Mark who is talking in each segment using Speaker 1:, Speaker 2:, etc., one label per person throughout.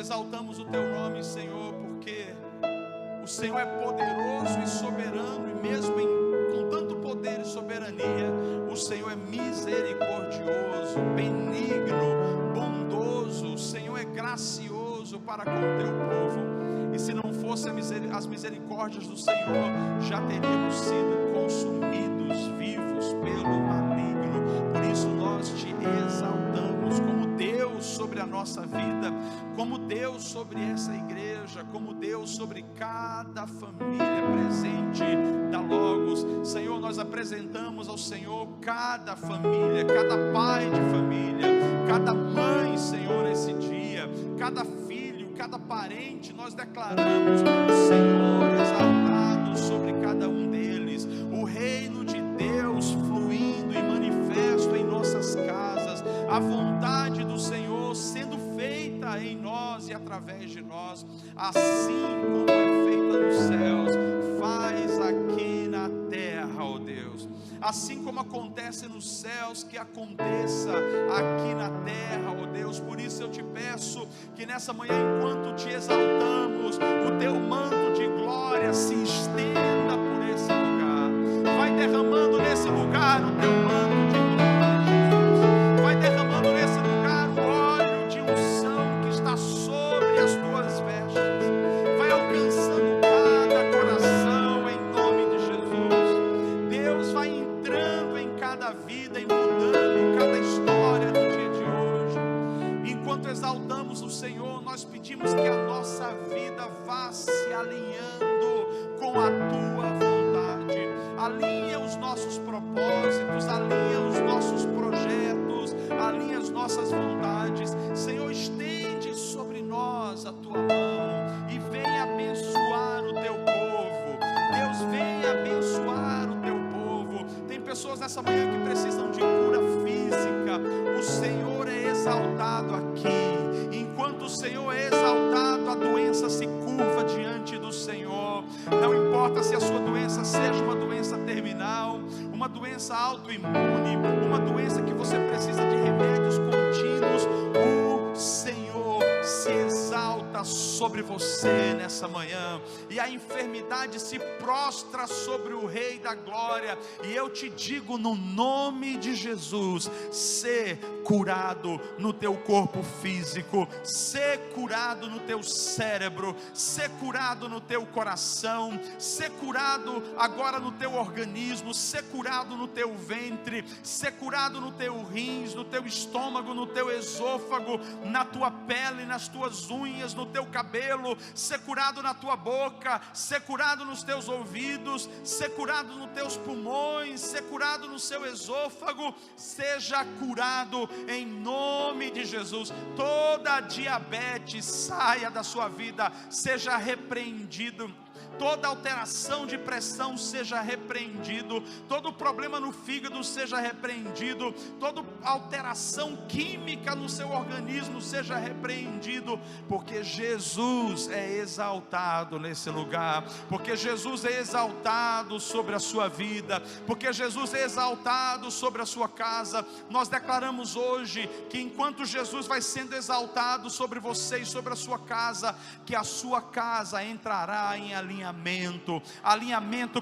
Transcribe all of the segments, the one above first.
Speaker 1: exaltamos o Teu nome, Senhor, porque o Senhor é poderoso e soberano, e mesmo com tanto poder e soberania, o Senhor é misericordioso, benigno, bondoso. O Senhor é gracioso para com o Teu povo, e se não fossem as misericórdias do Senhor, já teríamos sido consumidos vivos pelo maligno. Por isso nós Te exaltamos como Deus sobre a nossa vida, como Deus sobre essa igreja, como Deus sobre cada família presente da Logos. Senhor, nós apresentamos ao Senhor cada família, cada pai de família, cada mãe, Senhor, nesse dia, cada filho, cada parente. Nós declaramos o Senhor exaltado sobre cada um deles, o reino de Deus fluindo e manifesto em nossas casas, a vontade do Senhor sendo feita em nós e através de nós, assim como é feita nos céus, faz aqui na terra, ó Deus. Assim como acontece nos céus, que aconteça aqui na terra, ó Deus. Por isso eu te peço que nessa manhã, enquanto te exaltamos, o teu manto de glória se estenda por esse lugar. Vai derramando nesse lugar o teu manto de glória, Jesus. Vai derramando nesse lugar o óleo de unção que está sobre as tuas vestes. Vai alcançando cada coração em nome de Jesus. Deus vai entrando em cada vida e mudando cada história no dia de hoje. Enquanto exaltamos o Senhor, nós pedimos que a nossa vida vá se alinhando com a tua vontade. Alinha os nossos propósitos, alinha os nossos projetos, alinha as nossas vontades. Senhor, estende sobre nós a tua mão e vem abençoar o teu povo. Deus, vem abençoar o teu povo. Tem pessoas nessa manhã que precisam de cura física. O Senhor é exaltado aqui. Enquanto o Senhor é exaltado, a doença se curva diante do Senhor. Não importa se a sua doença seja uma doença terminal, uma doença autoimune, uma doença que você precisa de remédios contínuos, o Senhor se exalta sobre você nessa manhã, e a enfermidade se prostra sobre o Rei da Glória. E eu te digo, no nome de Jesus, ser curado no teu corpo físico, ser curado no teu cérebro, ser curado no teu coração, ser curado agora no teu organismo, ser curado no teu ventre, ser curado no teu rins, no teu estômago, no teu esôfago, na tua pele, nas tuas unhas, no teu cabelo, ser curado na tua boca, ser curado nos teus ouvidos, ser curado nos teus pulmões, ser curado no seu esôfago. Seja curado em nome de Jesus. Toda diabetes saia da sua vida, seja repreendido. Toda alteração de pressão seja repreendido, todo problema no fígado seja repreendido, toda alteração química no seu organismo seja repreendido, porque Jesus é exaltado nesse lugar, porque Jesus é exaltado sobre a sua vida, porque Jesus é exaltado sobre a sua casa. Nós declaramos hoje que enquanto Jesus vai sendo exaltado sobre você e sobre a sua casa, que a sua casa entrará em alinhamento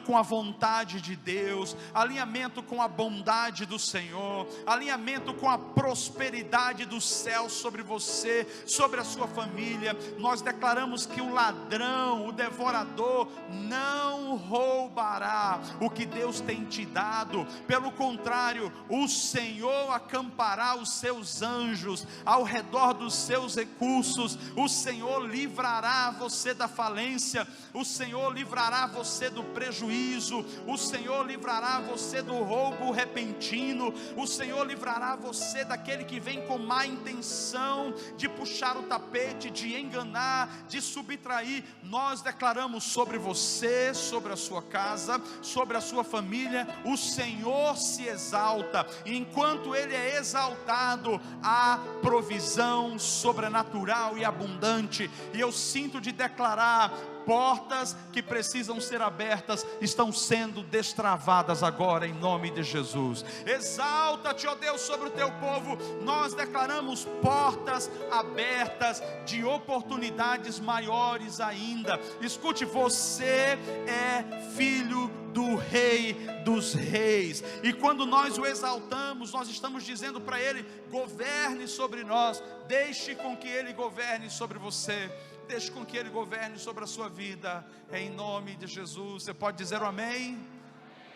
Speaker 1: com a vontade de Deus, alinhamento com a bondade do Senhor, alinhamento com a prosperidade do céu sobre você, sobre a sua família. Nós declaramos que o ladrão, o devorador, não roubará o que Deus tem te dado. Pelo contrário, o Senhor acampará os seus anjos ao redor dos seus recursos. O Senhor livrará você da falência, o Senhor livrará você do prejuízo, o Senhor livrará você do roubo repentino, o Senhor livrará você daquele que vem com má intenção de puxar o tapete, de enganar, de subtrair. Nós declaramos sobre você, sobre a sua casa, sobre a sua família, o Senhor se exalta, e enquanto Ele é exaltado, há provisão sobrenatural e abundante. E eu sinto de declarar Portas que precisam ser abertas estão sendo destravadas agora em nome de Jesus. Exalta-te, ó Deus, sobre o teu povo. Nós declaramos portas abertas de oportunidades maiores ainda. Escute, você é filho do Rei dos Reis, e quando nós o exaltamos, nós estamos dizendo para Ele: governe sobre nós. Deixe com que Ele governe sobre você. Deixe com que Ele governe sobre a sua vida, em nome de Jesus. Você pode dizer um amém?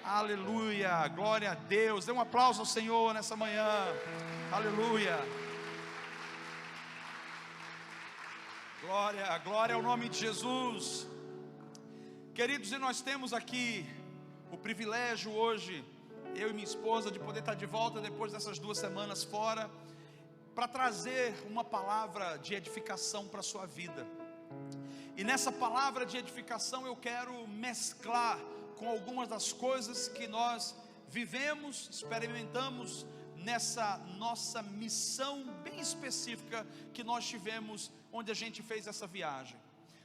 Speaker 1: Aleluia, glória a Deus. Dê um aplauso ao Senhor nessa manhã. Aleluia. Glória, glória ao nome de Jesus. Queridos, e nós temos aqui o privilégio hoje, eu e minha esposa, de poder estar de volta depois dessas 2 semanas fora, para trazer uma palavra de edificação para a sua vida. E nessa palavra de edificação eu quero mesclar com algumas das coisas que nós vivemos, experimentamos nessa nossa missão bem específica que nós tivemos, onde a gente fez essa viagem.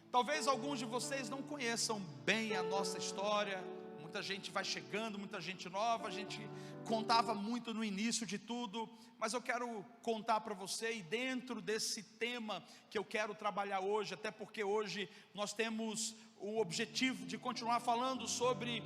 Speaker 1: Talvez alguns de vocês não conheçam bem a nossa história. Muita gente vai chegando, muita gente nova. A gente contava muito no início de tudo, mas eu quero contar para você, e dentro desse tema que eu quero trabalhar hoje, até porque hoje nós temos o objetivo de continuar falando sobre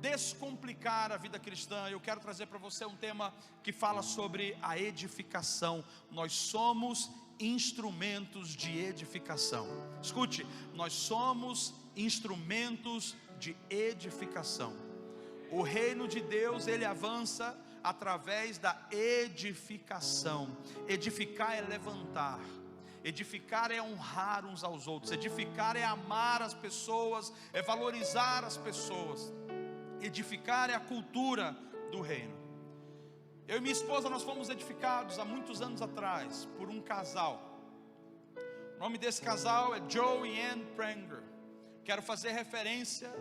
Speaker 1: descomplicar a vida cristã. Eu quero trazer para você um tema que fala sobre a edificação. Nós somos instrumentos de edificação. Escute, nós somos instrumentos de edificação. O reino de Deus, ele avança através da edificação. Edificar é levantar, edificar é honrar uns aos outros, edificar é amar as pessoas, é valorizar as pessoas. Edificar é a cultura do reino. Eu e minha esposa, nós fomos edificados há muitos anos atrás por um casal. O nome desse casal é Joe e Ann Pranger. Quero fazer referência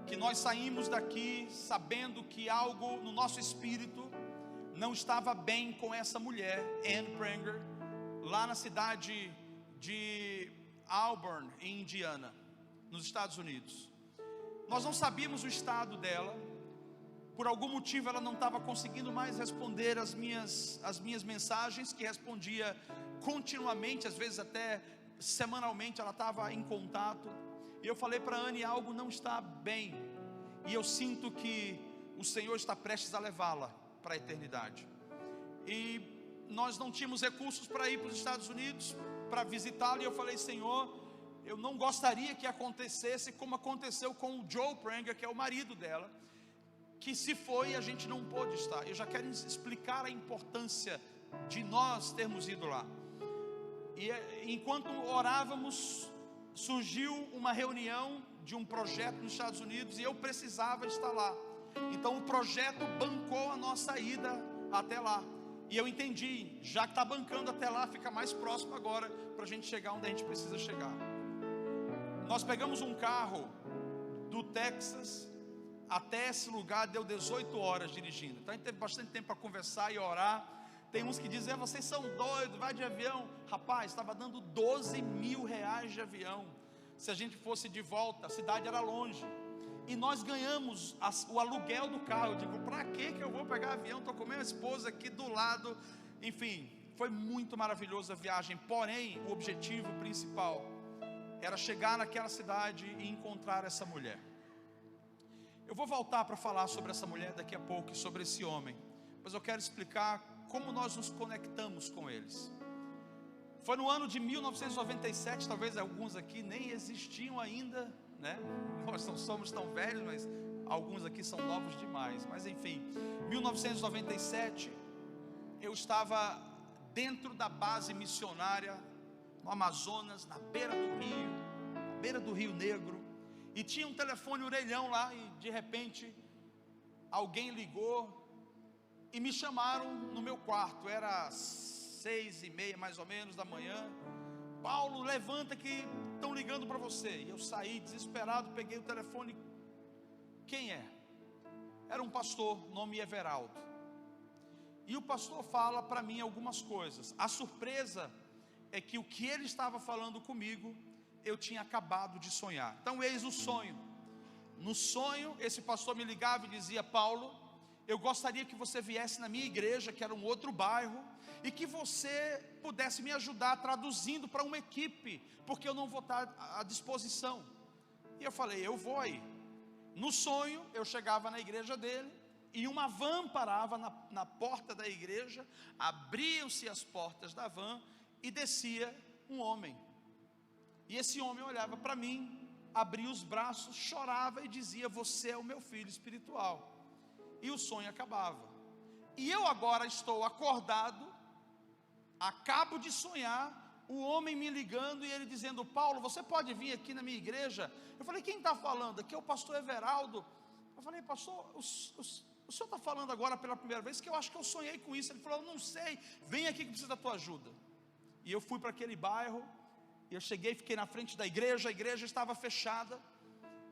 Speaker 1: que nós saímos daqui sabendo que algo no nosso espírito não estava bem com essa mulher, Ann Pranger, lá na cidade de Auburn, em Indiana, nos Estados Unidos. Nós não sabíamos o estado dela. Por algum motivo ela não estava conseguindo mais responder as minhas mensagens, que respondia continuamente, às vezes até semanalmente ela estava em contato. E eu falei para a Anne: algo não está bem, e eu sinto que o Senhor está prestes a levá-la para a eternidade. E nós não tínhamos recursos para ir para os Estados Unidos para visitá-la, e eu falei: Senhor, eu não gostaria que acontecesse como aconteceu com o Joe Pranger, que é o marido dela, que se foi e a gente não pôde estar. Eu já quero explicar a importância de nós termos ido lá. E enquanto orávamos, surgiu uma reunião de um projeto nos Estados Unidos, e eu precisava estar lá. Então o projeto bancou a nossa ida até lá. E eu entendi, já que está bancando até lá, fica mais próximo agora para a gente chegar onde a gente precisa chegar. Nós pegamos um carro do Texas até esse lugar, deu 18 horas dirigindo. Então a gente teve bastante tempo para conversar e orar. Tem uns que dizem: vocês são doidos, vai de avião. Rapaz, estava dando 12 mil reais de avião. Se a gente fosse de volta, a cidade era longe, e nós ganhamos o aluguel do carro. Eu digo: para que eu vou pegar avião? Estou com minha esposa aqui do lado. Enfim, foi muito maravilhosa a viagem. Porém, o objetivo principal era chegar naquela cidade e encontrar essa mulher. Eu vou voltar para falar sobre essa mulher daqui a pouco e sobre esse homem, mas eu quero explicar como nós nos conectamos com eles. Foi no ano de 1997, talvez alguns aqui nem existiam ainda, né? Nós não somos tão velhos, mas alguns aqui são novos demais. Mas enfim, 1997, eu estava dentro da base missionária no Amazonas, na beira do Rio Negro, e tinha um telefone orelhão lá, e de repente alguém ligou e me chamaram no meu quarto. Era 6h30 mais ou menos da manhã. Paulo, levanta que estão ligando para você. E eu saí desesperado, peguei o telefone. Quem é? Era um pastor, nome Everaldo. E o pastor fala para mim algumas coisas. A surpresa é que o que ele estava falando comigo, eu tinha acabado de sonhar. Então eis o sonho. No sonho, esse pastor me ligava e dizia: Paulo, eu gostaria que você viesse na minha igreja, que era um outro bairro, e que você pudesse me ajudar traduzindo para uma equipe, porque eu não vou estar à disposição. E eu falei: eu vou aí. No sonho, eu chegava na igreja dele, e uma van parava na porta da igreja, abriam-se as portas da van, e descia um homem. E esse homem olhava para mim, abria os braços, chorava e dizia: você é o meu filho espiritual. E o sonho acabava. E eu agora estou acordado, acabo de sonhar, o homem me ligando e ele dizendo: Paulo, você pode vir aqui na minha igreja? Eu falei: quem está falando? Aqui é o pastor Everaldo. Eu falei: pastor, o senhor está falando agora pela primeira vez, que eu acho que eu sonhei com isso. Ele falou: eu não sei, vem aqui que precisa da tua ajuda. E eu fui para aquele bairro, e eu cheguei, fiquei na frente da igreja, a igreja estava fechada,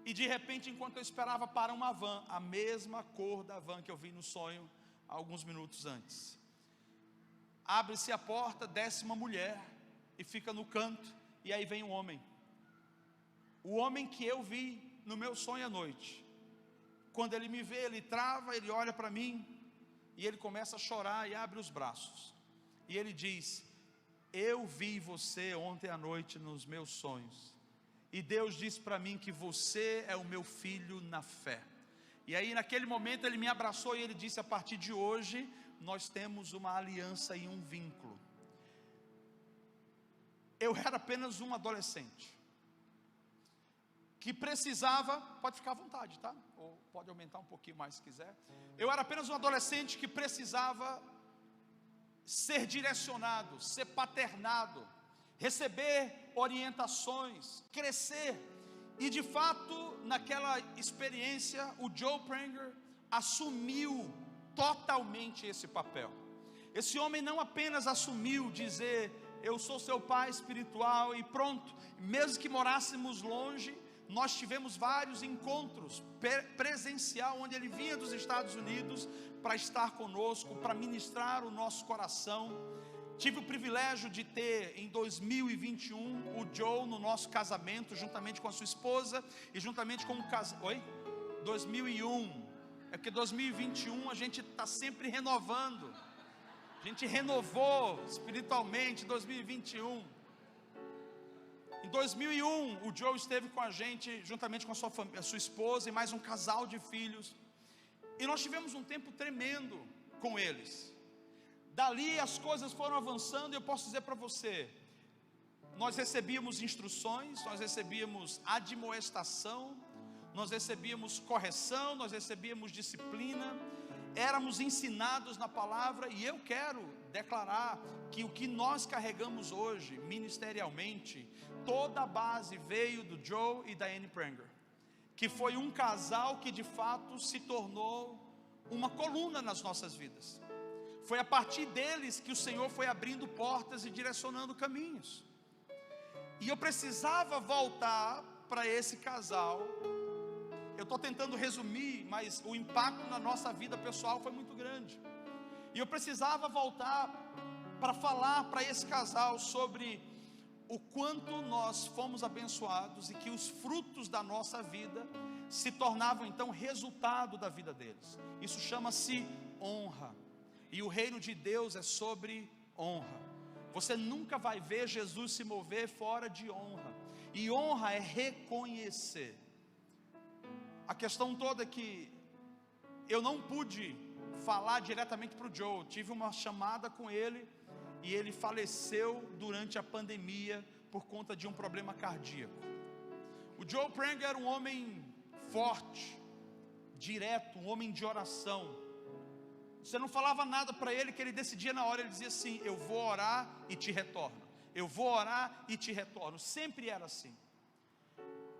Speaker 1: e de repente, enquanto eu esperava para uma van, a mesma cor da van que eu vi no sonho, alguns minutos antes, abre-se a porta, desce uma mulher, e fica no canto, e aí vem um homem, o homem que eu vi no meu sonho à noite. Quando ele me vê, ele trava, ele olha para mim, e ele começa a chorar, e abre os braços, e ele diz: eu vi você ontem à noite nos meus sonhos, e Deus disse para mim que você é o meu filho na fé. E aí naquele momento ele me abraçou e ele disse: a partir de hoje nós temos uma aliança e um vínculo. Eu era apenas um adolescente que precisava, pode ficar à vontade, tá? Ou pode aumentar um pouquinho mais se quiser. Eu era apenas um adolescente que precisava ser direcionado, ser paternado, receber orientações, crescer. E de fato, naquela experiência, o Joe Pranger assumiu totalmente esse papel. Esse homem não apenas assumiu dizer: eu sou seu pai espiritual e pronto. Mesmo que morássemos longe, nós tivemos vários encontros presencial, onde ele vinha dos Estados Unidos para estar conosco, para ministrar o nosso coração. Tive o privilégio de ter em 2021 o Joe no nosso casamento, juntamente com a sua esposa e juntamente com o casal. 2001, é porque 2021 a gente está sempre renovando. A gente renovou espiritualmente 2021. Em 2001, o Joe esteve com a gente, juntamente com a sua esposa e mais um casal de filhos. E nós tivemos um tempo tremendo com eles. Dali as coisas foram avançando, e eu posso dizer para você, nós recebíamos instruções, nós recebíamos admoestação, nós recebíamos correção, nós recebíamos disciplina, éramos ensinados na palavra. E eu quero declarar que o que nós carregamos hoje, ministerialmente, toda a base veio do Joe e da Annie Pranger, que foi um casal que de fato se tornou uma coluna nas nossas vidas. Foi a partir deles que o Senhor foi abrindo portas e direcionando caminhos. E eu precisava voltar para esse casal. Eu estou tentando resumir, mas o impacto na nossa vida pessoal foi muito grande. E eu precisava voltar para falar para esse casal sobre o quanto nós fomos abençoados, e que os frutos da nossa vida se tornavam então resultado da vida deles. Isso chama-se honra. E o reino de Deus é sobre honra. Você nunca vai ver Jesus se mover fora de honra. E honra é reconhecer. A questão toda é que eu não pude falar diretamente para o Joe. Tive uma chamada com ele, e ele faleceu durante a pandemia por conta de um problema cardíaco. O Joe Pranger era um homem forte, direto, um homem de oração. Você não falava nada para ele que ele decidia na hora. Ele dizia assim: eu vou orar e te retorno, eu vou orar e te retorno. Sempre era assim.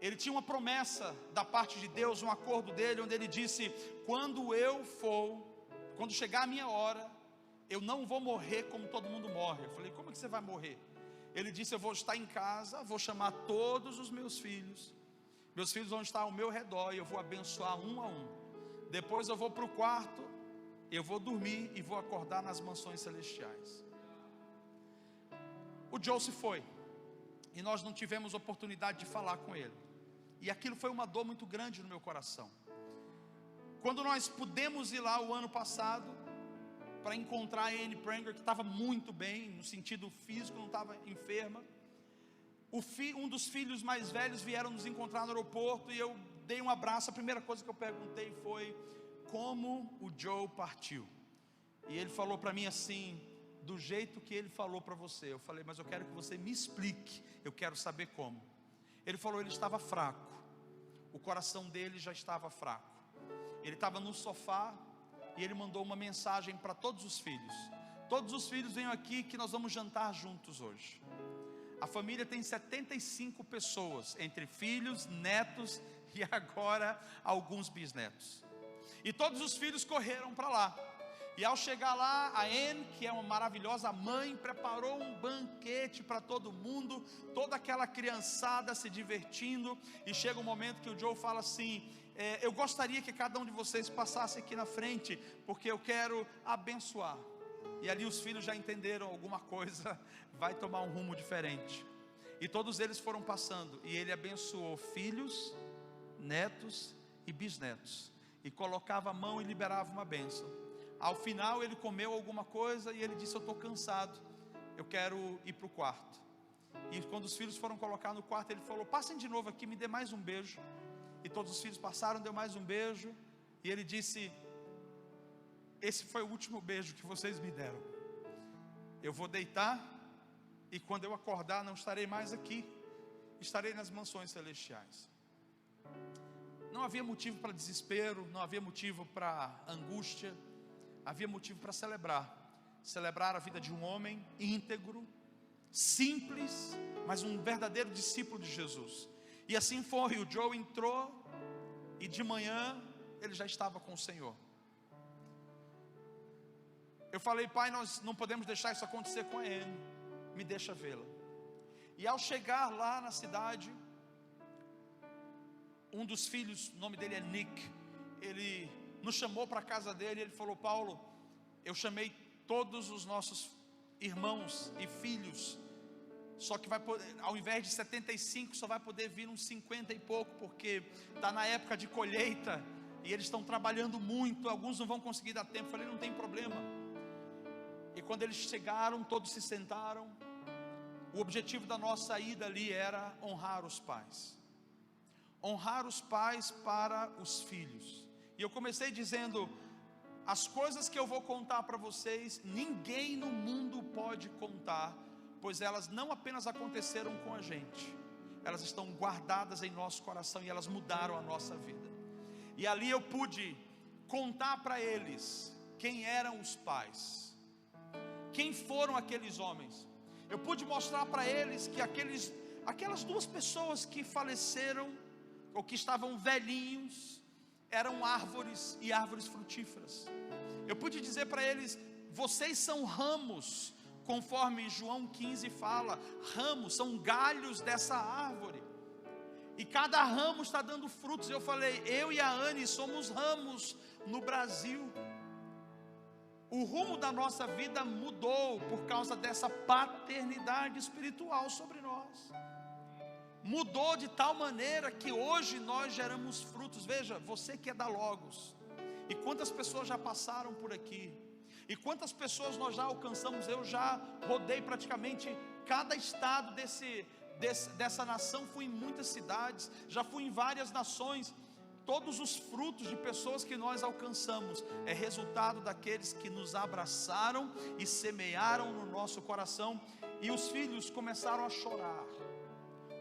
Speaker 1: Ele tinha uma promessa da parte de Deus, um acordo dele, onde ele disse: quando chegar a minha hora, eu não vou morrer como todo mundo morre. Eu falei: como é que você vai morrer? Ele disse: eu vou estar em casa, vou chamar todos os meus filhos vão estar ao meu redor, e eu vou abençoar um a um. Depois eu vou para o quarto, eu vou dormir e vou acordar nas mansões celestiais. O Joe se foi. e nós não tivemos oportunidade de falar com ele. E aquilo foi uma dor muito grande no meu coração. Quando nós pudemos ir lá o ano passado, para encontrar a Anne Pranger, que estava muito bem, no sentido físico, não estava enferma. Um dos filhos mais velhos vieram nos encontrar no aeroporto, e eu dei um abraço. A primeira coisa que eu perguntei foi, como o Joe partiu? E ele falou para mim assim, do jeito que ele falou para você. Eu falei, mas eu quero que você me explique, eu quero saber como. Ele falou, ele estava fraco, o coração dele já estava fraco. Ele estava no sofá, e ele mandou uma mensagem para todos os filhos. Todos os filhos venham aqui que nós vamos jantar juntos hoje. A família tem 75 pessoas, entre filhos, netos e agora alguns bisnetos. E todos os filhos correram para lá. E ao chegar lá, a Anne, que é uma maravilhosa mãe, preparou um banquete para todo mundo, toda aquela criançada se divertindo. E chega um momento que o Joe fala assim, eu gostaria que cada um de vocês passasse aqui na frente, porque eu quero abençoar. E ali os filhos já entenderam, alguma coisa vai tomar um rumo diferente. E todos eles foram passando, e ele abençoou filhos, netos e bisnetos, e colocava a mão e liberava uma bênção. Ao final ele comeu alguma coisa, e ele disse, eu estou cansado, eu quero ir para o quarto. E quando os filhos foram colocar no quarto, ele falou, passem de novo aqui, me dê mais um beijo. E todos os filhos passaram, deu mais um beijo, e ele disse, esse foi o último beijo que vocês me deram. Eu vou deitar, e quando eu acordar não estarei mais aqui, estarei nas mansões celestiais. Não havia motivo para desespero, não havia motivo para angústia, havia motivo para celebrar a vida de um homem íntegro, simples, mas um verdadeiro discípulo de Jesus. E assim foi, o Joe entrou, e de manhã ele já estava com o Senhor. Eu falei, pai, nós não podemos deixar isso acontecer com a Anne, me deixa vê-la. E ao chegar lá na cidade, um dos filhos, o nome dele é Nick, ele nos chamou para a casa dele, ele falou, Paulo, eu chamei todos os nossos irmãos e filhos, só que vai poder, ao invés de 75, só vai poder vir uns 50 e pouco, porque está na época de colheita, e eles estão trabalhando muito, alguns não vão conseguir dar tempo. Eu falei, não tem problema. E quando eles chegaram, todos se sentaram. O objetivo da nossa ida ali era honrar os pais. Honrar os pais para os filhos. E eu comecei dizendo, as coisas que eu vou contar para vocês, ninguém no mundo pode contar, pois elas não apenas aconteceram com a gente, elas estão guardadas em nosso coração e elas mudaram a nossa vida. E ali eu pude contar para eles quem eram os pais, quem foram aqueles homens. Eu pude mostrar para eles que aquelas duas pessoas que faleceram, ou que estavam velhinhos, eram árvores e árvores frutíferas. Eu pude dizer para eles, vocês são ramos, conforme João 15 fala, ramos, são galhos dessa árvore, e cada ramo está dando frutos. Eu falei, eu e a Anne somos ramos no Brasil. O rumo da nossa vida mudou por causa dessa paternidade espiritual sobre nós. Mudou de tal maneira que hoje nós geramos frutos. Veja, você que é da Logos, e quantas pessoas já passaram por aqui, e quantas pessoas nós já alcançamos. Eu já rodei praticamente cada estado dessa nação, fui em muitas cidades, já fui em várias nações. Todos os frutos de pessoas que nós alcançamos é resultado daqueles que nos abraçaram e semearam no nosso coração. E os filhos começaram a chorar,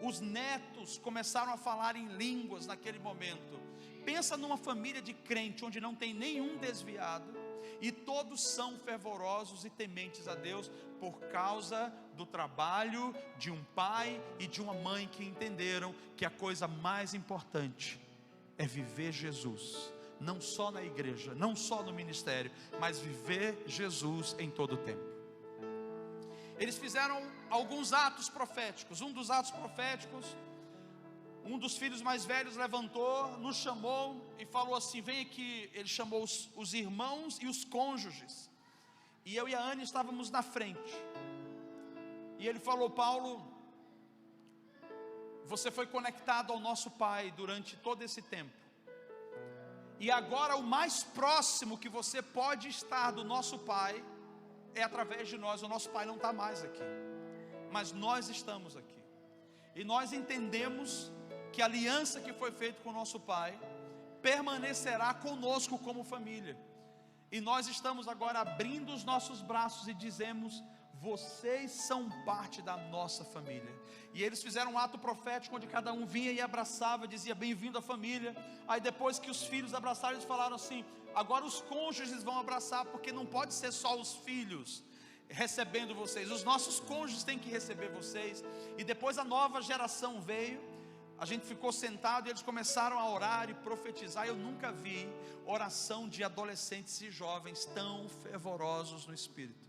Speaker 1: os netos começaram a falar em línguas naquele momento. Pensa numa família de crente, onde não tem nenhum desviado, e todos são fervorosos e tementes a Deus, por causa do trabalho de um pai e de uma mãe que entenderam que a coisa mais importante é viver Jesus, não só na igreja, não só no ministério, mas viver Jesus em todo o tempo. Eles fizeram alguns atos proféticos. Um dos atos proféticos, um dos filhos mais velhos levantou, nos chamou e falou assim, vem aqui. Ele chamou os irmãos e os cônjuges, e eu e a Anne estávamos na frente, e ele falou, Paulo, Você foi conectado ao nosso Pai durante todo esse tempo. E agora o mais próximo que você pode estar do nosso Pai é através de nós. O nosso Pai não está mais aqui, mas nós estamos aqui. E nós entendemos que a aliança que foi feita com o nosso Pai permanecerá conosco como família. E nós estamos agora abrindo os nossos braços e dizemos: vocês são parte da nossa família. E eles fizeram um ato profético onde cada um vinha e abraçava, dizia bem-vindo à família. Aí depois que os filhos abraçaram, eles falaram assim: agora os cônjuges vão abraçar, porque não pode ser só os filhos recebendo vocês, os nossos cônjuges têm que receber vocês. E depois a nova geração veio, a gente ficou sentado e eles começaram a orar e profetizar. Eu nunca vi oração de adolescentes e jovens tão fervorosos no Espírito.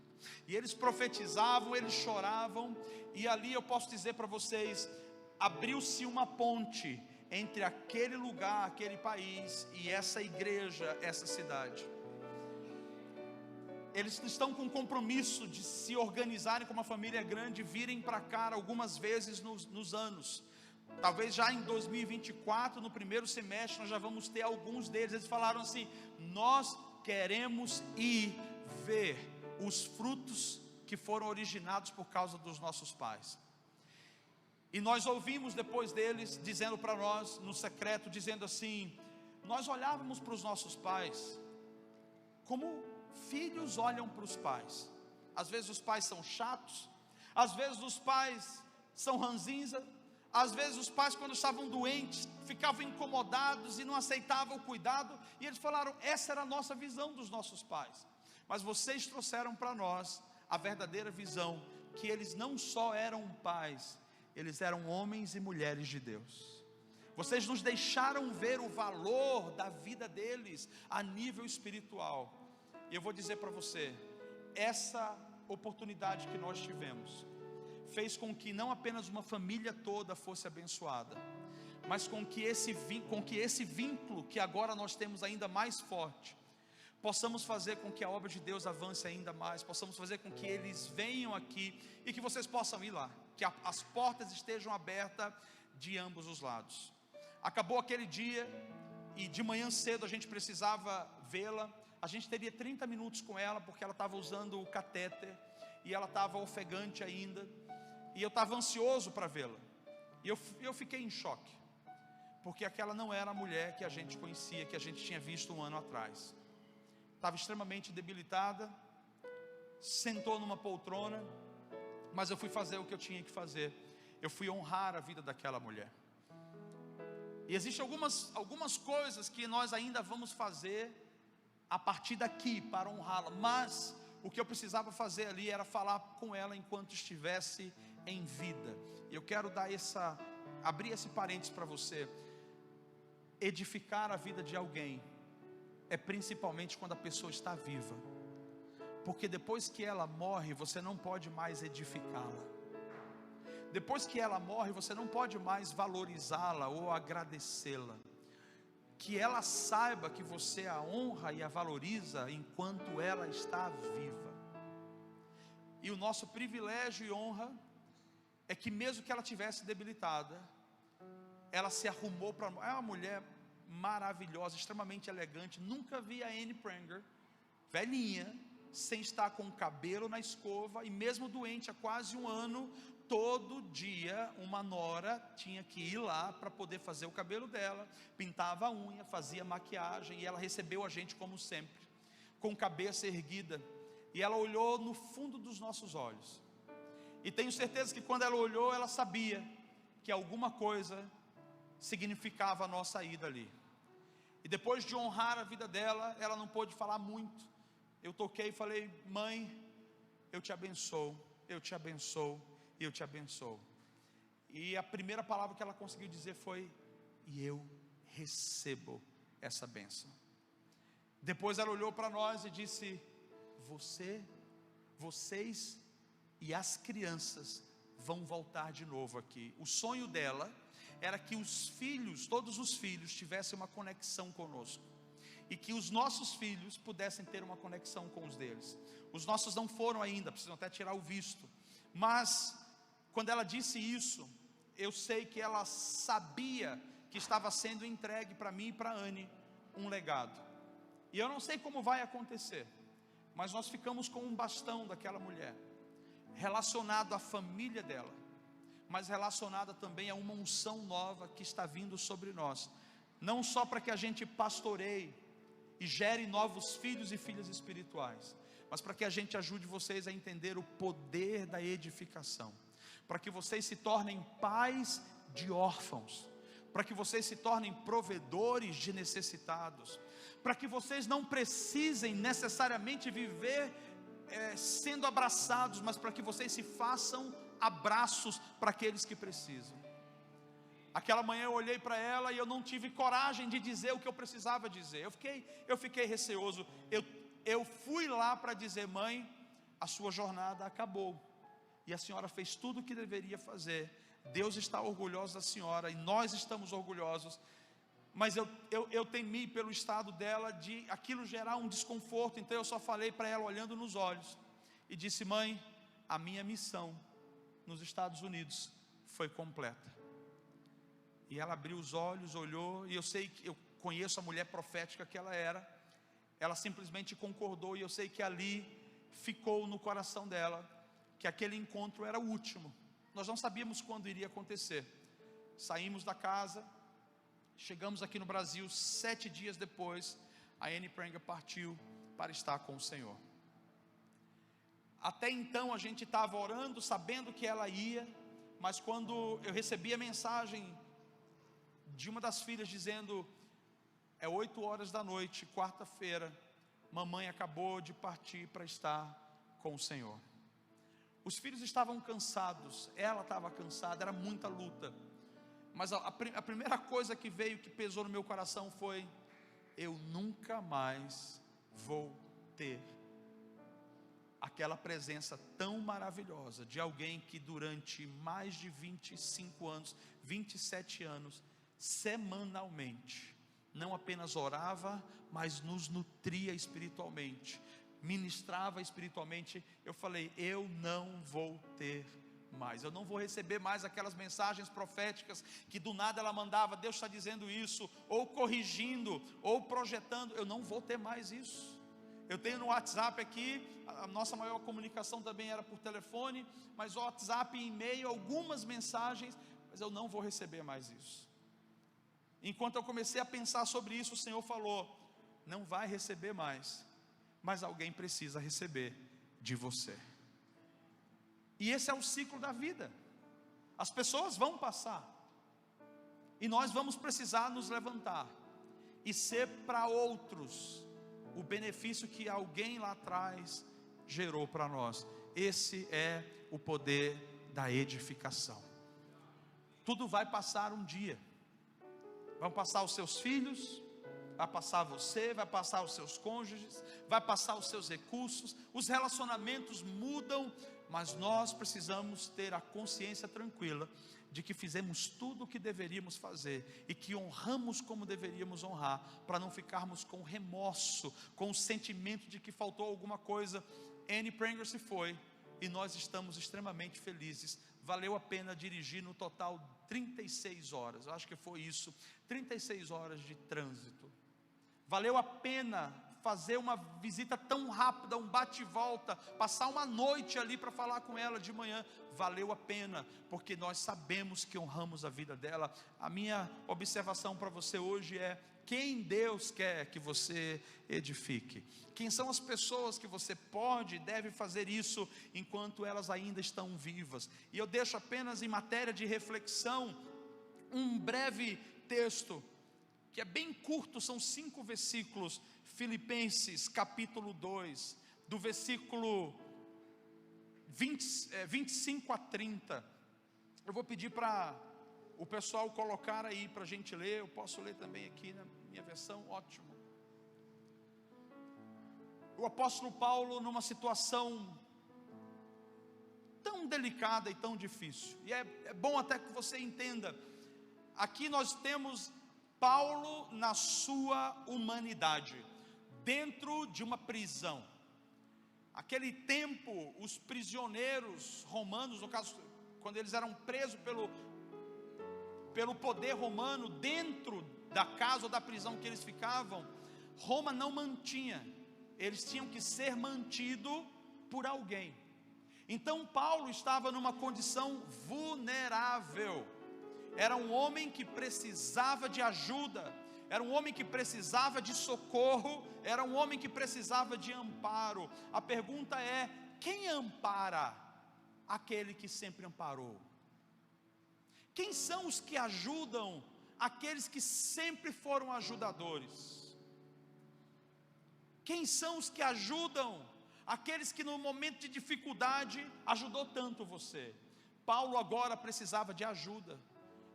Speaker 1: E eles profetizavam, eles choravam, e ali eu posso dizer para vocês, abriu-se uma ponte entre aquele lugar, aquele país e essa igreja, essa cidade. Eles estão com compromisso de se organizarem como uma família grande, virem para cá algumas vezes nos anos. Talvez já em 2024, no primeiro semestre, nós já vamos ter alguns deles. Eles falaram assim: nós queremos ir ver os frutos que foram originados por causa dos nossos pais. E nós ouvimos depois deles dizendo para nós no secreto, dizendo assim: nós olhávamos para os nossos pais como filhos olham para os pais. Às vezes os pais são chatos, às vezes os pais são ranzinza, às vezes os pais, quando estavam doentes, ficavam incomodados e não aceitavam o cuidado. E eles falaram: essa era a nossa visão dos nossos pais. Mas vocês trouxeram para nós a verdadeira visão, que eles não só eram pais, eles eram homens e mulheres de Deus. Vocês nos deixaram ver o valor da vida deles a nível espiritual. E eu vou dizer para você, essa oportunidade que nós tivemos fez com que não apenas uma família toda fosse abençoada, mas com que esse vínculo que agora nós temos ainda mais forte, possamos fazer com que a obra de Deus avance ainda mais, possamos fazer com que eles venham aqui e que vocês possam ir lá, que as portas estejam abertas de ambos os lados. Acabou aquele dia e de manhã cedo a gente precisava vê-la. A gente teria 30 minutos com ela, porque ela estava usando o catéter e ela estava ofegante ainda, e eu estava ansioso para vê-la. E eu fiquei em choque, porque aquela não era a mulher que a gente conhecia, que a gente tinha visto um ano atrás. Estava extremamente debilitada, sentou numa poltrona, mas eu fui fazer o que eu tinha que fazer. Eu fui honrar a vida daquela mulher. E existem algumas coisas que nós ainda vamos fazer a partir daqui para honrá-la, mas o que eu precisava fazer ali era falar com ela enquanto estivesse em vida. E eu quero abrir esse parênteses para você. Edificar a vida de alguém é principalmente quando a pessoa está viva, porque depois que ela morre, você não pode mais edificá-la. Depois que ela morre, você não pode mais valorizá-la ou agradecê-la. Que ela saiba que você a honra e a valoriza enquanto ela está viva. E o nosso privilégio e honra é que mesmo que ela tivesse debilitada, ela se arrumou para... É uma mulher maravilhosa, extremamente elegante. Nunca vi a Anne Pranger, velhinha, sem estar com o cabelo na escova, e mesmo doente há quase um ano, todo dia uma nora tinha que ir lá para poder fazer o cabelo dela, pintava a unha, fazia maquiagem, e ela recebeu a gente como sempre, com cabeça erguida, e ela olhou no fundo dos nossos olhos, e tenho certeza que quando ela olhou, ela sabia que alguma coisa significava a nossa ida ali. E depois de honrar a vida dela, ela não pôde falar muito. Eu toquei e falei: mãe, eu te abençoo, eu te abençoo, eu te abençoo. E a primeira palavra que ela conseguiu dizer foi: e eu recebo essa bênção. Depois ela olhou para nós e disse: vocês e as crianças vão voltar de novo aqui. O sonho dela era que os filhos, todos os filhos, tivessem uma conexão conosco, e que os nossos filhos pudessem ter uma conexão com os deles. Os nossos não foram ainda, precisam até tirar o visto. Mas quando ela disse isso, eu sei que ela sabia que estava sendo entregue para mim e para Anne um legado. E eu não sei como vai acontecer, mas nós ficamos com um bastão daquela mulher, relacionado à família dela, mas relacionada também a uma unção nova que está vindo sobre nós, não só para que a gente pastoreie e gere novos filhos e filhas espirituais, mas para que a gente ajude vocês a entender o poder da edificação, para que vocês se tornem pais de órfãos, para que vocês se tornem provedores de necessitados, para que vocês não precisem necessariamente viver sendo abraçados, mas para que vocês se façam abraços para aqueles que precisam. Aquela manhã eu olhei para ela e eu não tive coragem de dizer o que eu precisava dizer. Eu fiquei receoso. Eu fui lá para dizer: mãe, a sua jornada acabou, e a senhora fez tudo o que deveria fazer. Deus está orgulhoso da senhora e nós estamos orgulhosos. Mas eu temi pelo estado dela, de aquilo gerar um desconforto. Então eu só falei para ela, olhando nos olhos, e disse: mãe, a minha missão nos Estados Unidos foi completa. E ela abriu os olhos, olhou, e eu sei que eu conheço a mulher profética que ela era. Ela simplesmente concordou, e eu sei que ali ficou no coração dela que aquele encontro era o último. Nós não sabíamos quando iria acontecer. Saímos da casa, chegamos aqui no Brasil. 7 dias depois, a Anne Pranger partiu para estar com o Senhor. Até então a gente estava orando, sabendo que ela ia, mas quando eu recebi a mensagem de uma das filhas dizendo: é 8 horas da noite, quarta-feira, mamãe acabou de partir para estar com o Senhor. Os filhos estavam cansados, ela estava cansada, era muita luta. Mas a primeira coisa que veio, que pesou no meu coração foi: eu nunca mais vou ter aquela presença tão maravilhosa de alguém que durante mais de 25 anos, 27 anos, semanalmente, não apenas orava, mas nos nutria espiritualmente, ministrava espiritualmente. Eu falei: eu não vou ter mais, eu não vou receber mais aquelas mensagens proféticas que do nada ela mandava: Deus está dizendo isso, ou corrigindo, ou projetando. Eu não vou ter mais isso. Eu tenho no WhatsApp aqui, a nossa maior comunicação também era por telefone, mas o WhatsApp e e-mail, algumas mensagens, mas eu não vou receber mais isso. Enquanto eu comecei a pensar sobre isso, o Senhor falou: não vai receber mais, mas alguém precisa receber de você. E esse é o ciclo da vida. As pessoas vão passar, e nós vamos precisar nos levantar e ser para outros o benefício que alguém lá atrás gerou para nós. Esse é o poder da edificação. Tudo vai passar um dia. Vão passar os seus filhos, vai passar você, vai passar os seus cônjuges, vai passar os seus recursos, os relacionamentos mudam, mas nós precisamos ter a consciência tranquila de que fizemos tudo o que deveríamos fazer e que honramos como deveríamos honrar, para não ficarmos com remorso, com o sentimento de que faltou alguma coisa. Anne Pranger se foi e nós estamos extremamente felizes. Valeu a pena dirigir no total 36 horas, eu acho que foi isso, 36 horas de trânsito. Valeu a pena fazer uma visita tão rápida, um bate e volta, passar uma noite ali para falar com ela de manhã. Valeu a pena, porque nós sabemos que honramos a vida dela. A minha observação para você hoje é: quem Deus quer que você edifique? Quem são as pessoas que você pode e deve fazer isso enquanto elas ainda estão vivas? E eu deixo apenas em matéria de reflexão um breve texto que é bem curto, são 5 versículos. Filipenses capítulo 2, do versículo 25 a 30. Eu vou pedir para o pessoal colocar aí para a gente ler. Eu posso ler também aqui na minha versão, ótimo. O apóstolo Paulo, numa situação tão delicada e tão difícil, e é bom até que você entenda, aqui nós temos Paulo na sua humanidade, dentro de uma prisão. Aquele tempo, os prisioneiros romanos, no caso, quando eles eram presos pelo poder romano dentro da casa ou da prisão que eles ficavam, Roma não mantinha, eles tinham que ser mantidos por alguém. Então Paulo estava numa condição vulnerável, era um homem que precisava de ajuda, era um homem que precisava de socorro, era um homem que precisava de amparo. A pergunta é: quem ampara aquele que sempre amparou? Quem são os que ajudam aqueles que sempre foram ajudadores? Quem são os que ajudam aqueles que no momento de dificuldade ajudou tanto você? Paulo agora precisava de ajuda,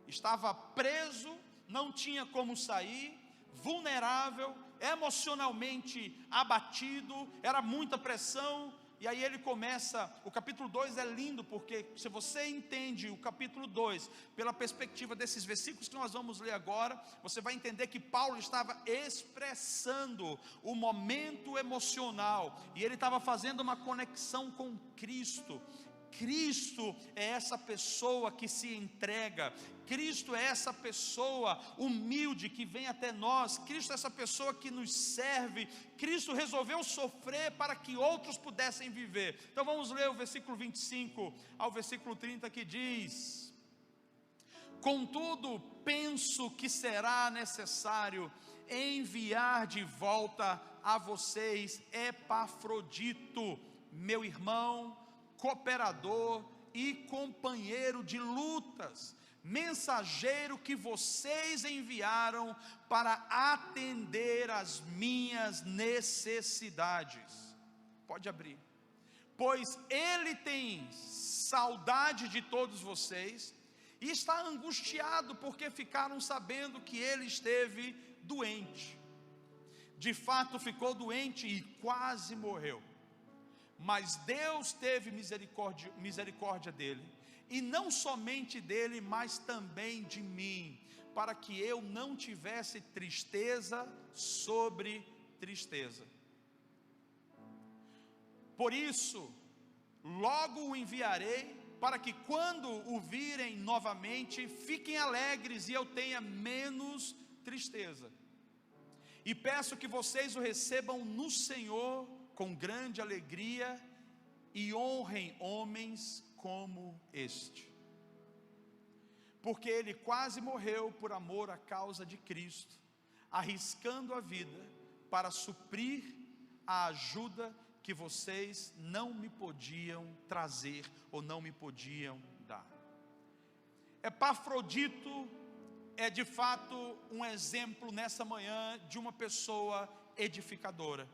Speaker 1: estava preso, não tinha como sair, vulnerável, emocionalmente abatido, era muita pressão. E aí ele começa, o capítulo 2 é lindo, porque se você entende o capítulo 2 pela perspectiva desses versículos que nós vamos ler agora, você vai entender que Paulo estava expressando o momento emocional, e ele estava fazendo uma conexão com Cristo. Cristo é essa pessoa que se entrega, Cristo é essa pessoa humilde que vem até nós, Cristo é essa pessoa que nos serve, Cristo resolveu sofrer para que outros pudessem viver. Então vamos ler o versículo 25 ao versículo 30, que diz: contudo, penso que será necessário enviar de volta a vocês Epafrodito, meu irmão, cooperador e companheiro de lutas, mensageiro que vocês enviaram para atender as minhas necessidades. Pode abrir. Pois ele tem saudade de todos vocês e está angustiado porque ficaram sabendo que ele esteve doente. De fato ficou doente e quase morreu. Mas Deus teve misericórdia dele, e não somente dele, mas também de mim, para que eu não tivesse tristeza sobre tristeza. Por isso, logo o enviarei, para que quando o virem novamente, fiquem alegres e eu tenha menos tristeza. E peço que vocês o recebam no Senhor com grande alegria e honrem homens como este, porque ele quase morreu por amor à causa de Cristo, arriscando a vida para suprir a ajuda que vocês não me podiam trazer ou não me podiam dar. Epafrodito é de fato um exemplo nessa manhã de uma pessoa edificadora,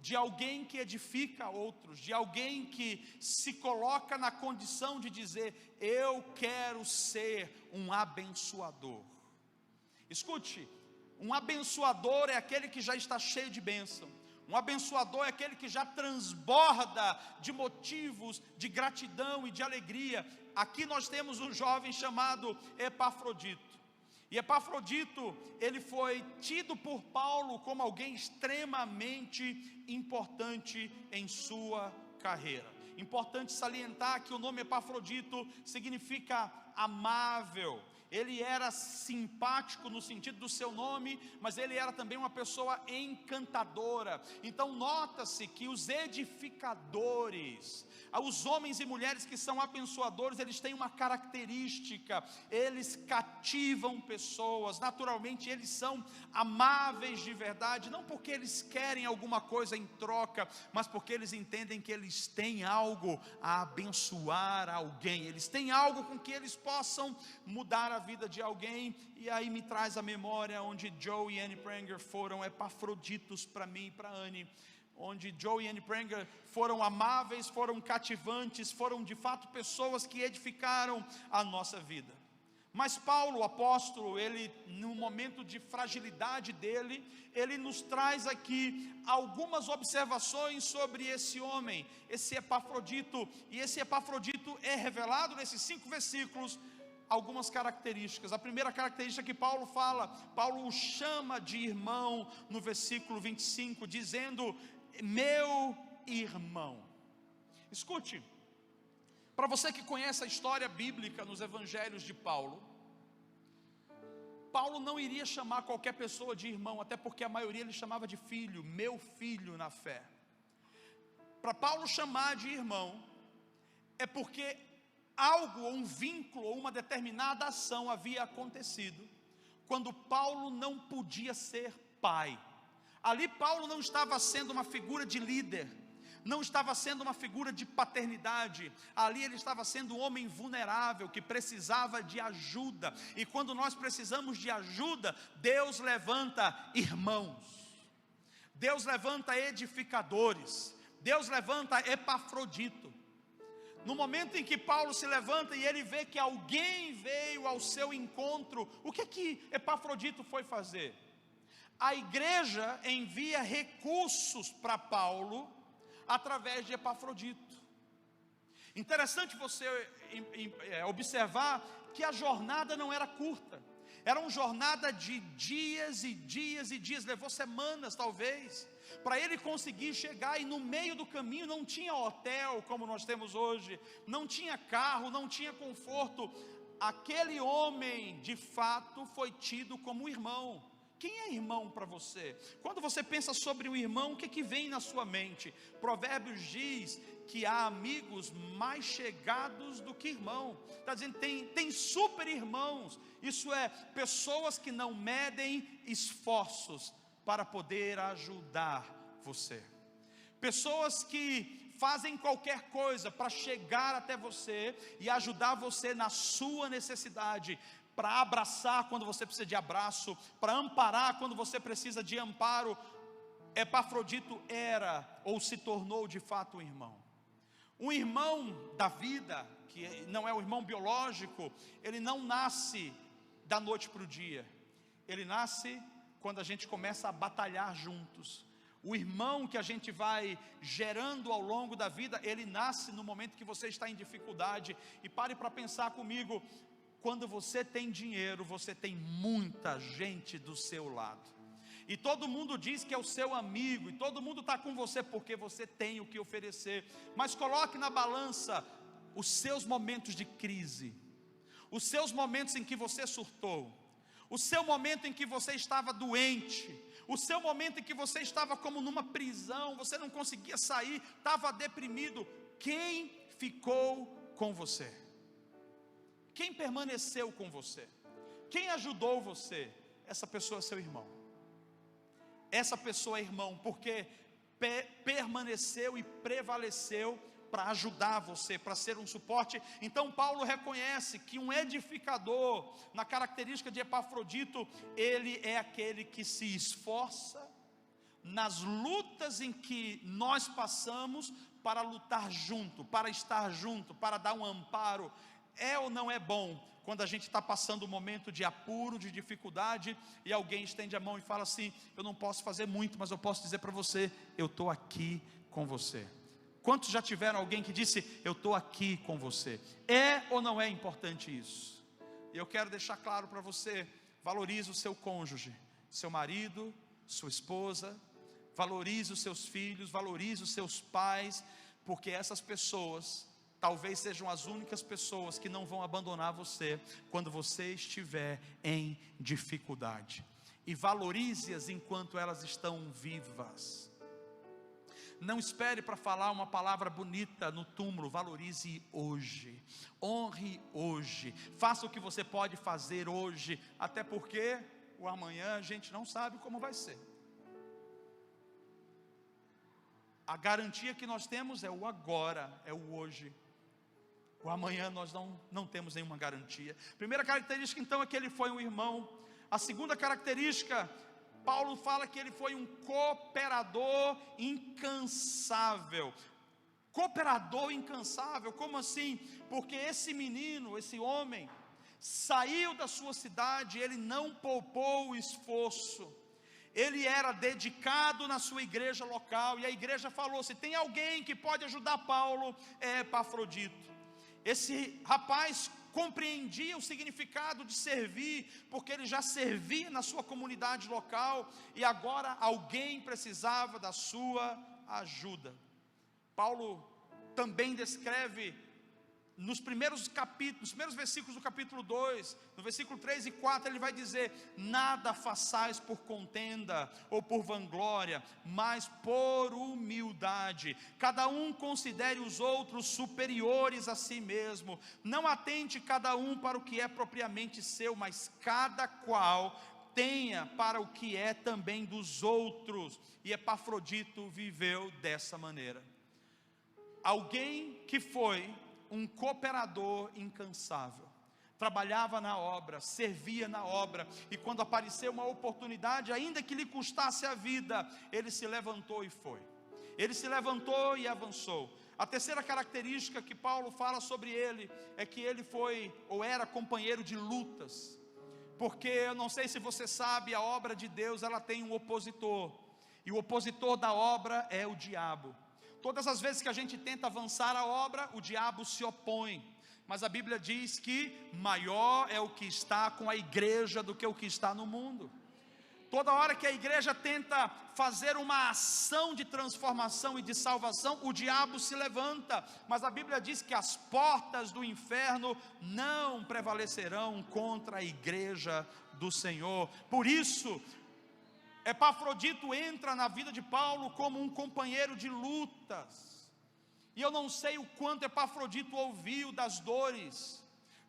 Speaker 1: de alguém que edifica outros, de alguém que se coloca na condição de dizer: eu quero ser um abençoador. Escute, um abençoador é aquele que já está cheio de bênção, um abençoador é aquele que já transborda de motivos de gratidão e de alegria. Aqui nós temos um jovem chamado Epafrodito. E Epafrodito, ele foi tido por Paulo como alguém extremamente importante em sua carreira. Importante salientar que o nome Epafrodito significa amável. Ele era simpático no sentido do seu nome, mas ele era também uma pessoa encantadora. Então nota-se que os edificadores, os homens e mulheres que são abençoadores, eles têm uma característica: eles cativam pessoas. Naturalmente eles são amáveis de verdade, não porque eles querem alguma coisa em troca, mas porque eles entendem que eles têm algo a abençoar alguém, eles têm algo com que eles possam mudar a vida de alguém. E aí me traz a memória onde Joe e Annie Pranger foram epafroditos para mim e para Annie, onde Joe e Annie Pranger foram amáveis, foram cativantes, foram de fato pessoas que edificaram a nossa vida. Mas Paulo, o apóstolo, ele no momento de fragilidade dele, ele nos traz aqui algumas observações sobre esse homem, esse Epafrodito. E esse Epafrodito é revelado nesses 5 versículos algumas características. A primeira característica que Paulo fala, Paulo o chama de irmão no versículo 25, dizendo: meu irmão. Escute, para você que conhece a história bíblica nos evangelhos de Paulo, Paulo não iria chamar qualquer pessoa de irmão, até porque a maioria ele chamava de filho, meu filho na fé. Para Paulo chamar de irmão, é porque algo, ou um vínculo, ou uma determinada ação havia acontecido, quando Paulo não podia ser pai. Ali Paulo não estava sendo uma figura de líder, não estava sendo uma figura de paternidade, ali ele estava sendo um homem vulnerável, que precisava de ajuda, e quando nós precisamos de ajuda, Deus levanta irmãos, Deus levanta edificadores, Deus levanta Epafrodito. No momento em que Paulo se levanta e ele vê que alguém veio ao seu encontro, o que Epafrodito foi fazer? A igreja envia recursos para Paulo, através de Epafrodito. Interessante você observar que a jornada não era curta, era uma jornada de dias e dias e dias, levou semanas talvez, para ele conseguir chegar, e no meio do caminho não tinha hotel como nós temos hoje, não tinha carro, não tinha conforto. Aquele homem de fato foi tido como irmão. Quem é irmão para você? Quando você pensa sobre o irmão, o que vem na sua mente? Provérbios diz que há amigos mais chegados do que irmão. Está dizendo, tem super irmãos. Isso é, pessoas que não medem esforços para poder ajudar você. Pessoas que fazem qualquer coisa para chegar até você e ajudar você na sua necessidade, para abraçar quando você precisa de abraço, para amparar quando você precisa de amparo. Epafrodito era ou se tornou de fato um irmão da vida, que não é o irmão biológico. Ele não nasce da noite para o dia, ele nasce quando a gente começa a batalhar juntos. O irmão que a gente vai gerando ao longo da vida, ele nasce no momento que você está em dificuldade. E pare para pensar comigo, quando você tem dinheiro, você tem muita gente do seu lado, e todo mundo diz que é o seu amigo, e todo mundo está com você porque você tem o que oferecer. Mas coloque na balança os seus momentos de crise, os seus momentos em que você surtou, o seu momento em que você estava doente, o seu momento em que você estava como numa prisão, você não conseguia sair, estava deprimido. Quem ficou com você? Quem permaneceu com você? Quem ajudou você? Essa pessoa é seu irmão. Essa pessoa é irmão, porque permaneceu e prevaleceu para ajudar você, para ser um suporte. Então Paulo reconhece que um edificador, na característica de Epafrodito, ele é aquele que se esforça nas lutas em que nós passamos, para lutar junto, para estar junto, para dar um amparo. É ou não é bom quando a gente está passando um momento de apuro, de dificuldade, e alguém estende a mão e fala assim: eu não posso fazer muito, mas eu posso dizer para você, eu estou aqui com você. Quantos já tiveram alguém que disse, eu estou aqui com você? É ou não é importante isso? E eu quero deixar claro para você, valorize o seu cônjuge, seu marido, sua esposa, valorize os seus filhos, valorize os seus pais, porque essas pessoas talvez sejam as únicas pessoas que não vão abandonar você quando você estiver em dificuldade. E valorize-as enquanto elas estão vivas. Não espere para falar uma palavra bonita no túmulo, valorize hoje, honre hoje, faça o que você pode fazer hoje, até porque o amanhã a gente não sabe como vai ser. A garantia que nós temos é o agora, é o hoje. O amanhã nós não temos nenhuma garantia. Primeira característica então é que ele foi um irmão. A segunda característica, Paulo fala que ele foi um cooperador incansável. Cooperador incansável, como assim? Porque esse menino, esse homem, saiu da sua cidade, ele não poupou o esforço. Ele era dedicado na sua igreja local, e a igreja falou, se tem alguém que pode ajudar Paulo, é Epafrodito. Esse rapaz compreendia o significado de servir, porque ele já servia na sua comunidade local, e agora alguém precisava da sua ajuda. Paulo também descreve nos primeiros capítulos, nos primeiros versículos do capítulo 2, no versículo 3 e 4, ele vai dizer: nada façais por contenda ou por vanglória, mas por humildade, cada um considere os outros superiores a si mesmo, não atente cada um para o que é propriamente seu, mas cada qual tenha para o que é também dos outros. E Epafrodito viveu dessa maneira. Alguém que foi um cooperador incansável, trabalhava na obra, servia na obra, e quando apareceu uma oportunidade, ainda que lhe custasse a vida, ele se levantou e foi. Ele se levantou e avançou. A terceira característica que Paulo fala sobre ele é que ele foi ou era companheiro de lutas. Porque eu não sei se você sabe, a obra de Deus, ela tem um opositor, e o opositor da obra é o diabo. Todas as vezes que a gente tenta avançar a obra, o diabo se opõe. Mas a Bíblia diz que maior é o que está com a igreja do que o que está no mundo. Toda hora que a igreja tenta fazer uma ação de transformação e de salvação, o diabo se levanta. Mas a Bíblia diz que as portas do inferno não prevalecerão contra a igreja do Senhor. Por isso, Epafrodito entra na vida de Paulo como um companheiro de lutas. E eu não sei o quanto Epafrodito ouviu das dores,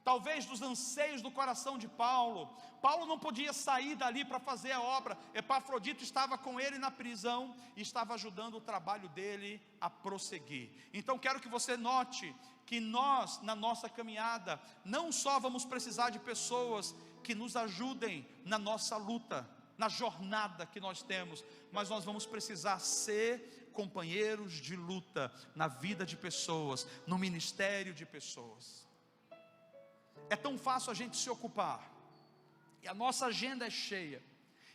Speaker 1: talvez dos anseios do coração de Paulo. Paulo não podia sair dali para fazer a obra. Epafrodito estava com ele na prisão e estava ajudando o trabalho dele a prosseguir. Então quero que você note que nós, na nossa caminhada, não só vamos precisar de pessoas que nos ajudem na nossa luta, na jornada que nós temos, mas nós vamos precisar ser companheiros de luta na vida de pessoas, no ministério de pessoas. É tão fácil a gente se ocupar, e a nossa agenda é cheia,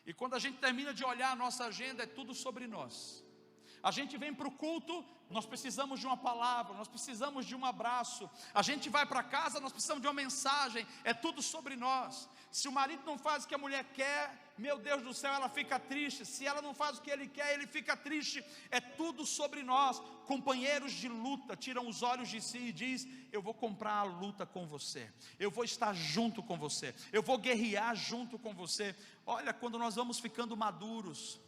Speaker 1: e quando a gente termina de olhar a nossa agenda, é tudo sobre nós. A gente vem para o culto, nós precisamos de uma palavra, nós precisamos de um abraço. A gente vai para casa, nós precisamos de uma mensagem, é tudo sobre nós. Se o marido não faz o que a mulher quer, meu Deus do céu, ela fica triste. Se ela não faz o que ele quer, ele fica triste. É tudo sobre nós. Companheiros de luta tiram os olhos de si e diz: eu vou comprar a luta com você, eu vou estar junto com você, eu vou guerrear junto com você. Olha, quando nós vamos ficando maduros,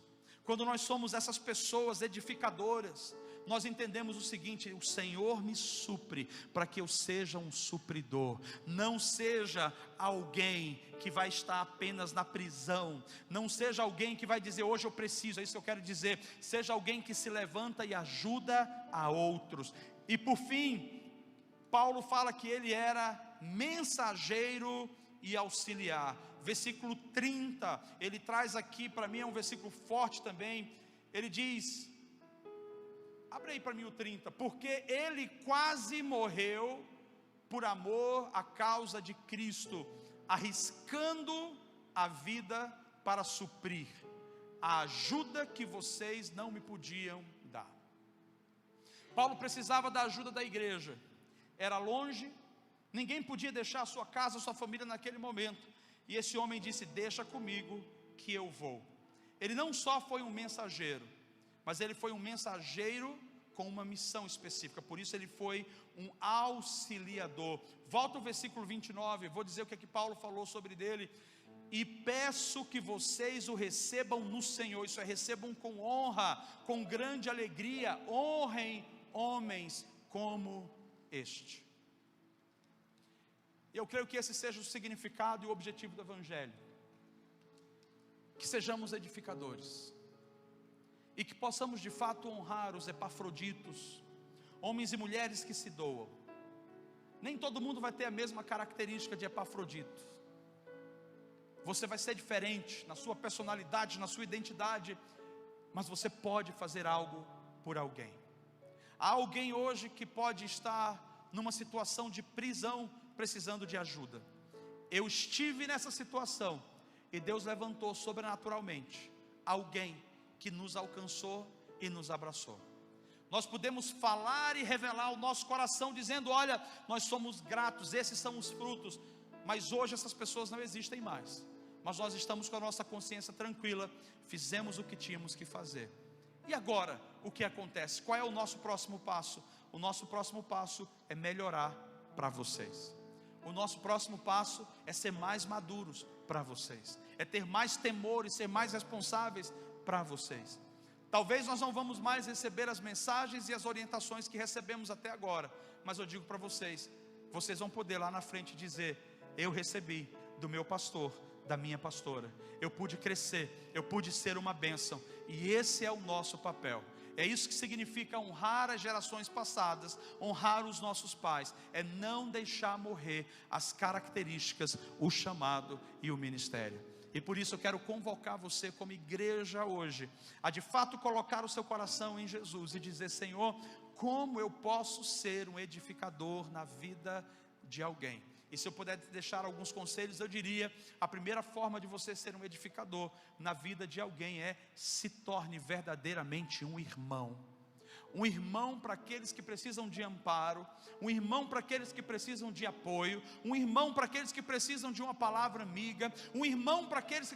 Speaker 1: quando nós somos essas pessoas edificadoras, nós entendemos o seguinte: o Senhor me supre para que eu seja um supridor. Não seja alguém que vai estar apenas na prisão, não seja alguém que vai dizer: hoje eu preciso. É isso que eu quero dizer. Seja alguém que se levanta e ajuda a outros. E por fim, Paulo fala que ele era mensageiro e auxiliar. Versículo 30, ele traz aqui, para mim é um versículo forte também. Ele diz, abre aí para mim o 30, porque ele quase morreu por amor à causa de Cristo, arriscando a vida para suprir a ajuda que vocês não me podiam dar. Paulo precisava da ajuda da igreja, era longe, ninguém podia deixar a sua casa, a sua família naquele momento, e esse homem disse: deixa comigo que eu vou. Ele não só foi um mensageiro, mas ele foi um mensageiro com uma missão específica, por isso ele foi um auxiliador. Volta ao versículo 29, vou dizer o que é que Paulo falou sobre dele. E peço que vocês o recebam no Senhor, isso é, recebam com honra, com grande alegria, honrem homens como este. Eu creio que esse seja o significado e o objetivo do Evangelho, que sejamos edificadores, e que possamos de fato honrar os Epafroditos, homens e mulheres que se doam. Nem todo mundo vai ter a mesma característica de Epafrodito, você vai ser diferente na sua personalidade, na sua identidade, mas você pode fazer algo por alguém. Há alguém hoje que pode estar numa situação de prisão, precisando de ajuda. Eu estive nessa situação, e Deus levantou sobrenaturalmente alguém que nos alcançou e nos abraçou. Nós podemos falar e revelar o nosso coração dizendo: olha, nós somos gratos, esses são os frutos, mas hoje essas pessoas não existem mais, mas nós estamos com a nossa consciência tranquila, fizemos o que tínhamos que fazer. E agora, o que acontece? Qual é o nosso próximo passo? O nosso próximo passo é melhorar para vocês. O nosso próximo passo é ser mais maduros para vocês, é ter mais temor e ser mais responsáveis para vocês. Talvez nós não vamos mais receber as mensagens e as orientações que recebemos até agora, mas eu digo para vocês, vocês vão poder lá na frente dizer: eu recebi do meu pastor, da minha pastora, eu pude crescer, eu pude ser uma bênção, e esse é o nosso papel. É isso que significa honrar as gerações passadas, honrar os nossos pais, é não deixar morrer as características, o chamado e o ministério. E por isso eu quero convocar você como igreja hoje, a de fato colocar o seu coração em Jesus e dizer: Senhor, como eu posso ser um edificador na vida de alguém? E se eu puder deixar alguns conselhos, eu diria: a primeira forma de você ser um edificador na vida de alguém é: se torne verdadeiramente um irmão. Um irmão para aqueles que precisam de amparo, um irmão para aqueles que precisam de apoio, um irmão para aqueles que precisam de uma palavra amiga, um irmão para aqueles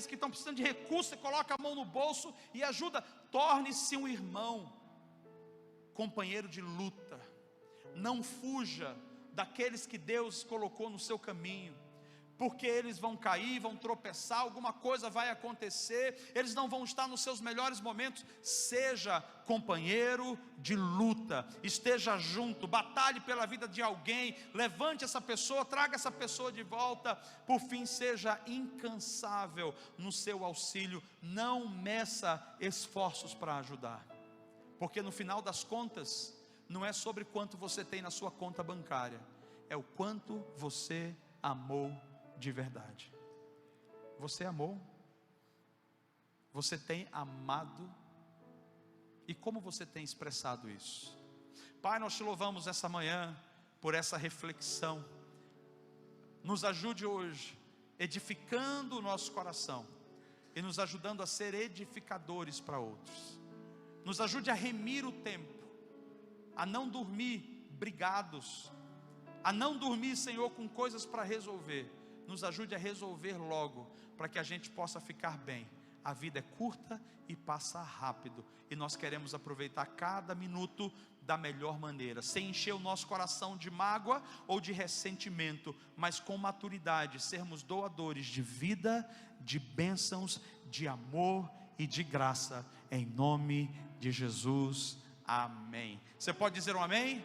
Speaker 1: que estão precisando de recursos, você coloca a mão no bolso e ajuda. Torne-se um irmão, companheiro de luta. Não fuja daqueles que Deus colocou no seu caminho, porque eles vão cair, vão tropeçar, alguma coisa vai acontecer, eles não vão estar nos seus melhores momentos. Seja companheiro de luta, esteja junto, batalhe pela vida de alguém, levante essa pessoa, traga essa pessoa de volta. Por fim, seja incansável no seu auxílio, não meça esforços para ajudar, porque no final das contas, não é sobre quanto você tem na sua conta bancária, é o quanto você amou de verdade. Você amou? Você tem amado? E como você tem expressado isso? Pai, nós te louvamos essa manhã por essa reflexão. Nos ajude hoje, edificando o nosso coração e nos ajudando a ser edificadores para outros. Nos ajude a remir o tempo, a não dormir brigados, a não dormir, Senhor, com coisas para resolver. Nos ajude a resolver logo, para que a gente possa ficar bem. A vida é curta e passa rápido, e nós queremos aproveitar cada minuto da melhor maneira, sem encher o nosso coração de mágoa ou de ressentimento, mas com maturidade, sermos doadores de vida, de bênçãos, de amor e de graça, em nome de Jesus, amém. Você pode dizer um amém?